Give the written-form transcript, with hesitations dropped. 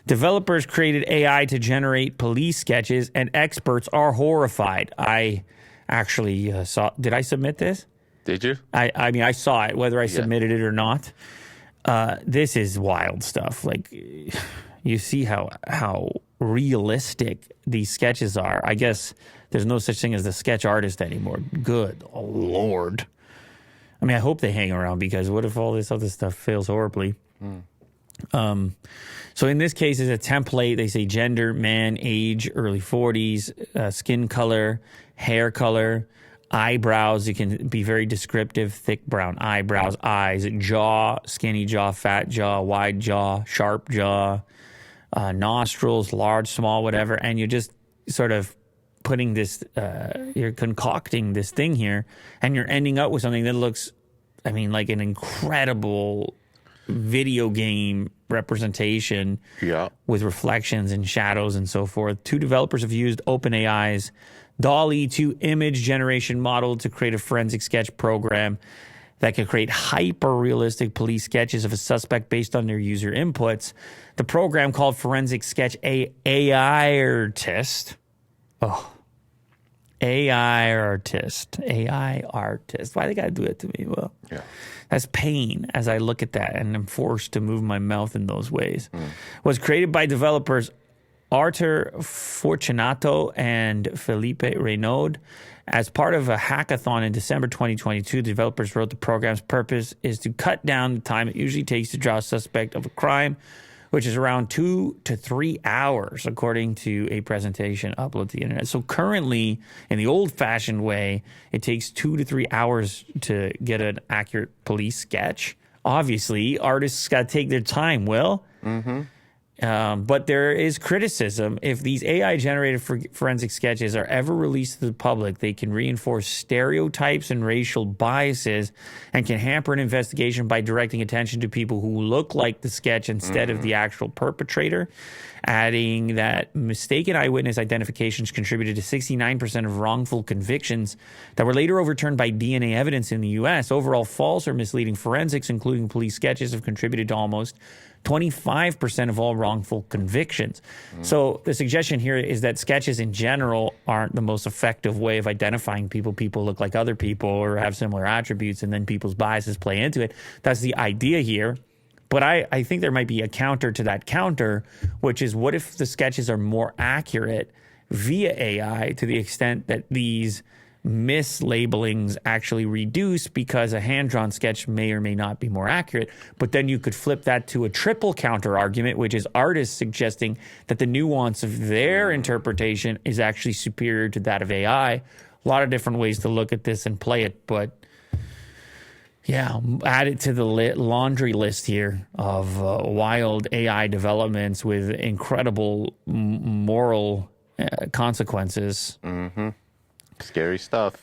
Developers created AI to generate police sketches, and experts are horrified. I actually saw. Did I submit this? Did you? I mean, I saw it, whether I submitted it or not. This is wild stuff. Like, you see how realistic these sketches are. I guess there's no such thing as the sketch artist anymore. Good Lord. I mean, I hope they hang around, because what if all this other stuff fails horribly? So in this case, it's a template. They say gender, man, age, early 40s, skin color, hair color, eyebrows. It can be very descriptive, thick brown eyebrows, eyes, jaw, skinny jaw, fat jaw, wide jaw, sharp jaw, nostrils, large, small, whatever. And you're just sort of putting this, you're concocting this thing here, and you're ending up with something that looks, I mean, like an incredible video game representation with reflections and shadows and so forth. Two developers have used OpenAI's DALL-E 2 image generation model to create a forensic sketch program that can create hyper-realistic police sketches of a suspect based on their user inputs. The program, called Forensic Sketch AI Artist. Oh, AI artist. Why they got to do it to me? Well, that's pain as I look at that and I'm forced to move my mouth in those ways. Was created by developers Artur Fortunato and Felipe Reynaud. As part of a hackathon in December 2022, the developers wrote the program's purpose is to cut down the time it usually takes to draw a suspect of a crime, which is around 2 to 3 hours, according to a presentation uploaded to the internet. So currently, in the old-fashioned way, it takes 2 to 3 hours to get an accurate police sketch. Obviously, artists got to take their time, Will. But there is criticism. If these AI-generated forensic sketches are ever released to the public, they can reinforce stereotypes and racial biases and can hamper an investigation by directing attention to people who look like the sketch instead of the actual perpetrator. Adding that mistaken eyewitness identifications contributed to 69% of wrongful convictions that were later overturned by DNA evidence in the U.S. Overall, false or misleading forensics, including police sketches, have contributed to almost 25% of all wrongful convictions. So the suggestion here is that sketches in general aren't the most effective way of identifying people. People look like other people or have similar attributes, and then people's biases play into it. That's the idea here. But I think there might be a counter to that counter, which is, what if the sketches are more accurate via AI to the extent that these mislabelings actually reduce, because a hand-drawn sketch may or may not be more accurate. But then you could flip that to a triple counter argument, which is artists suggesting that the nuance of their interpretation is actually superior to that of AI. A lot of different ways to look at this and play it, but yeah, add it to the laundry list here of wild AI developments with incredible moral consequences. Scary stuff.